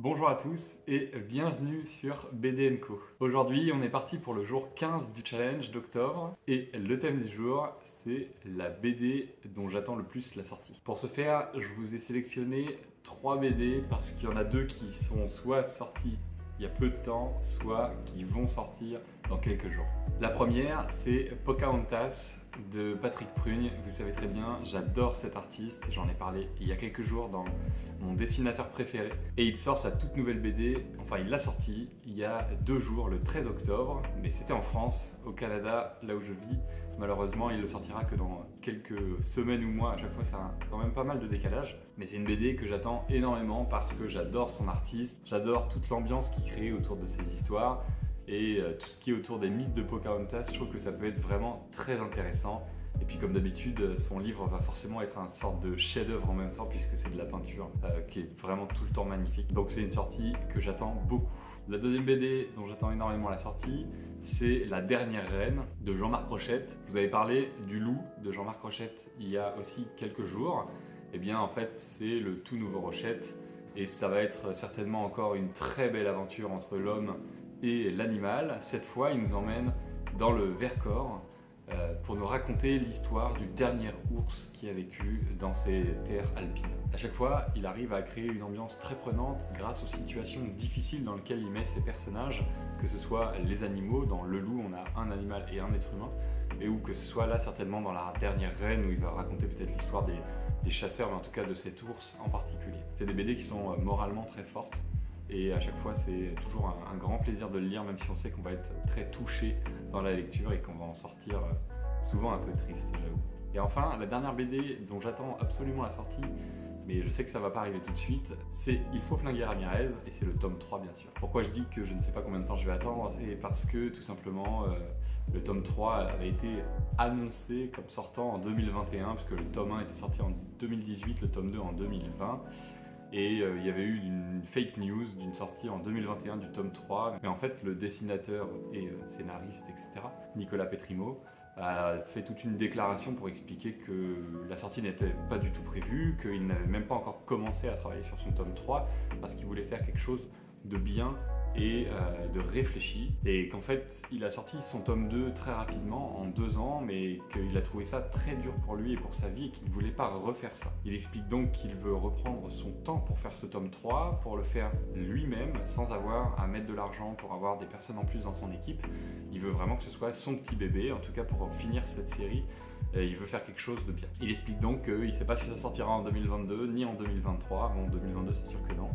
Bonjour à tous et bienvenue sur BD & Co. Aujourd'hui, on est parti pour le jour 15 du challenge d'octobre et le thème du jour, c'est la BD dont j'attends le plus la sortie. Pour ce faire, je vous ai sélectionné 3 BD parce qu'il y en a 2 qui sont soit sortis il y a peu de temps, soit qui vont sortir dans quelques jours. La première, c'est Pocahontas de Patrick Prugne. Vous savez très bien, j'adore cet artiste, j'en ai parlé il y a quelques jours dans mon dessinateur préféré. Et il sort sa toute nouvelle BD, enfin il l'a sortie il y a 2 jours, le 13 octobre, mais c'était en France. Au Canada, là où je vis, malheureusement il le sortira que dans quelques semaines ou mois. À chaque fois ça a quand même pas mal de décalage, mais c'est une BD que j'attends énormément parce que j'adore son artiste, j'adore toute l'ambiance qu'il crée autour de ses histoires et tout ce qui est autour des mythes de Pocahontas. Je trouve que ça peut être vraiment très intéressant. Et puis comme d'habitude, son livre va forcément être un sorte de chef-d'œuvre en même temps puisque c'est de la peinture qui est vraiment tout le temps magnifique. Donc c'est une sortie que j'attends beaucoup. La deuxième BD dont j'attends énormément la sortie, c'est La Dernière Reine de Jean-Marc Rochette. Je vous avais parlé du Loup de Jean-Marc Rochette il y a aussi quelques jours. Et bien en fait c'est le tout nouveau Rochette et ça va être certainement encore une très belle aventure entre l'homme et l'animal. Cette fois, il nous emmène dans le Vercors pour nous raconter l'histoire du dernier ours qui a vécu dans ces terres alpines. À chaque fois, il arrive à créer une ambiance très prenante grâce aux situations difficiles dans lesquelles il met ses personnages, que ce soit les animaux, dans Le Loup, on a un animal et un être humain, et ou que ce soit là certainement dans La Dernière Reine où il va raconter peut-être l'histoire des chasseurs, mais en tout cas de cet ours en particulier. C'est des BD qui sont moralement très fortes. Et à chaque fois, c'est toujours un grand plaisir de le lire, même si on sait qu'on va être très touché dans la lecture et qu'on va en sortir souvent un peu triste, j'avoue. Et enfin, la dernière BD dont j'attends absolument la sortie, mais je sais que ça va pas arriver tout de suite, c'est Il faut flinguer Ramirez, et c'est le tome 3 bien sûr. Pourquoi je dis que je ne sais pas combien de temps je vais attendre? C'est parce que tout simplement, le tome 3 avait été annoncé comme sortant en 2021, puisque le tome 1 était sorti en 2018, le tome 2 en 2020. Et il y avait eu une fake news d'une sortie en 2021 du tome 3. Mais en fait, le dessinateur et scénariste, etc., Nicolas Petrimo, a fait toute une déclaration pour expliquer que la sortie n'était pas du tout prévue, qu'il n'avait même pas encore commencé à travailler sur son tome 3, parce qu'il voulait faire quelque chose de bien et de réfléchi, et qu'en fait il a sorti son tome 2 très rapidement, en 2 ans, mais qu'il a trouvé ça très dur pour lui et pour sa vie et qu'il ne voulait pas refaire ça. Il explique donc qu'il veut reprendre son temps pour faire ce tome 3, pour le faire lui-même, sans avoir à mettre de l'argent pour avoir des personnes en plus dans son équipe. Il veut vraiment que ce soit son petit bébé, en tout cas pour finir cette série. Et il veut faire quelque chose de bien. Il explique donc qu'il ne sait pas si ça sortira en 2022 ni en 2023. Bon, 2022 c'est sûr que non.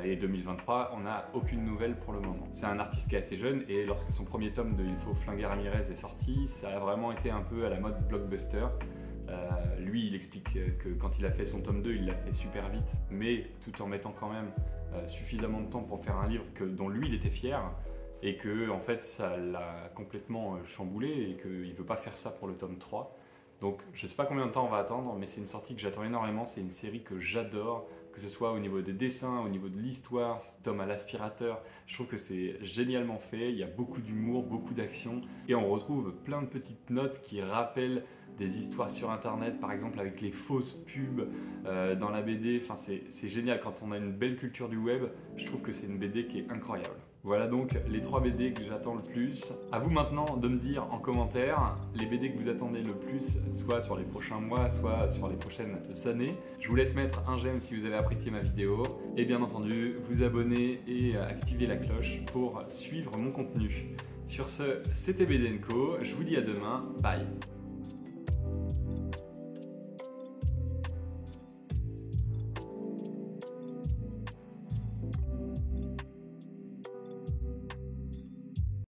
Et 2023, on n'a aucune nouvelle pour le moment. C'est un artiste qui est assez jeune et lorsque son premier tome de Il faut flinguer Ramirez est sorti, ça a vraiment été un peu à la mode blockbuster. Lui, il explique que quand il a fait son tome 2, il l'a fait super vite, mais tout en mettant quand même suffisamment de temps pour faire un livre dont lui, il était fier, et que en fait, ça l'a complètement chamboulé et qu'il ne veut pas faire ça pour le tome 3. Donc je ne sais pas combien de temps on va attendre, mais c'est une sortie que j'attends énormément, c'est une série que j'adore, que ce soit au niveau des dessins, au niveau de l'histoire, Tom à l'aspirateur, je trouve que c'est génialement fait, il y a beaucoup d'humour, beaucoup d'action, et on retrouve plein de petites notes qui rappellent des histoires sur internet, par exemple avec les fausses pubs dans la BD, enfin c'est génial, quand on a une belle culture du web, je trouve que c'est une BD qui est incroyable. Voilà donc les 3 BD que j'attends le plus. À vous maintenant de me dire en commentaire les BD que vous attendez le plus, soit sur les prochains mois, soit sur les prochaines années. Je vous laisse mettre un j'aime si vous avez apprécié ma vidéo. Et bien entendu, vous abonner et activer la cloche pour suivre mon contenu. Sur ce, c'était BD & Co. Je vous dis à demain. Bye.